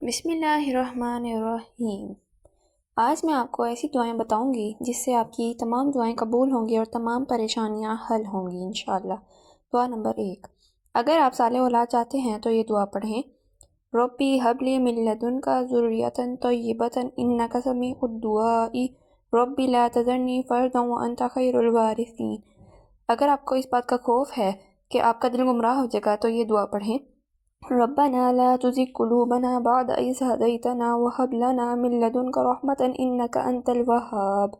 بسم اللہ الرحمن الرحیم۔ آج میں آپ کو ایسی دعائیں بتاؤں گی جس سے آپ کی تمام دعائیں قبول ہوں گی اور تمام پریشانیاں حل ہوں گی انشاءاللہ۔ دعا نمبر 1، اگر آپ صالح اولاد چاہتے ہیں تو یہ دعا پڑھیں۔ ربی حب لی من لدنک ذریۃ طیبۃ انک سمیع الدعاء ربی لا تذرنی فردا وانت خیر الوارثین۔ اگر آپ کو اس بات کا خوف ہے کہ آپ کا دل گمراہ ہو جائے گا تو یہ دعا پڑھیں۔ ربنا لا تزغ قلوبنا بعد إذ هديتنا وهب لنا من لدنك رحمة إنك أنت الوهاب۔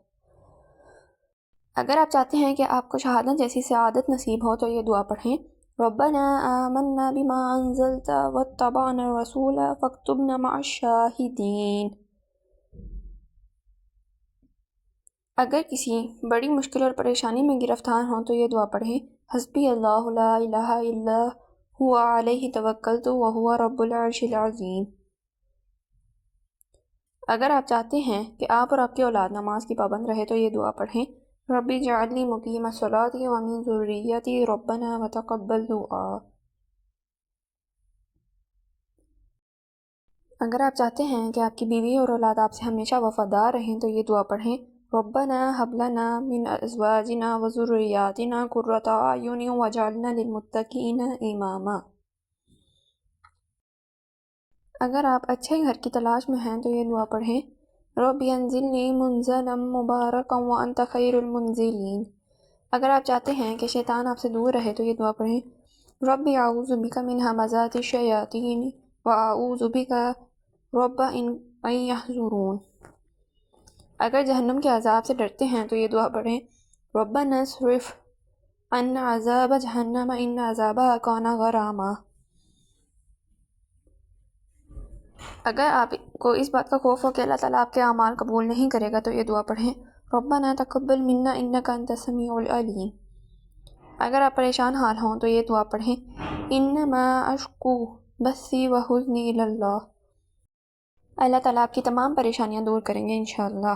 اگر آپ چاہتے ہیں کہ آپ کو شہادت جیسی سعادت نصیب ہو تو یہ دعا پڑھیں۔ ربنا آمنا بما أنزلت واتبعنا الرسول فاكتبنا مع الشاهدين۔ اگر کسی بڑی مشکل اور پریشانی میں گرفتار ہوں تو یہ دعا پڑھیں۔ حسبی اللہ لا الہ الا هو علیہ توکلت وہو رب العرش العظیم۔ اگر آپ چاہتے ہیں کہ آپ اور آپ کی اولاد نماز کی پابند رہے تو یہ دعا پڑھیں۔ ربی اجعلنی مقیم الصلاۃ ومن ذریتی ربنا وتقبل دعا۔ اگر آپ چاہتے ہیں کہ آپ کی بیوی اور اولاد آپ سے ہمیشہ وفادار رہیں تو یہ دعا پڑھیں۔ ربنا هب لنا من ازواجنا وذرياتنا قرة اعین واجعلنا للمتقین اماما۔ اگر آپ اچھے گھر کی تلاش میں ہیں تو یہ دعا پڑھیں۔ ربی انزلنی منزلا مبارکا وانت خیر المنزلین۔ اگر آپ چاہتے ہیں کہ شیطان آپ سے دور رہے تو یہ دعا پڑھیں۔ ربی اعوذ بک من ہمزات الشیاطین واعوذ بک رب ان یحضرون۔ اگر جہنم کے عذاب سے ڈرتے ہیں تو یہ دعا پڑھیں۔ ربنا اصرف عنا عذاب جہنم ان عذابها کان غراما۔ اگر آپ کو اس بات کا خوف ہو کہ اللہ تعالیٰ آپ کے اعمال قبول نہیں کرے گا تو یہ دعا پڑھیں۔ ربنا تقبل منا انک انت السمیع العلیم۔ اگر آپ پریشان حال ہوں تو یہ دعا پڑھیں۔ انما اشکو بثی وحزنی الی اللہ۔ اللہ تعالیٰ آپ کی تمام پریشانیاں دور کریں گے انشاءاللہ۔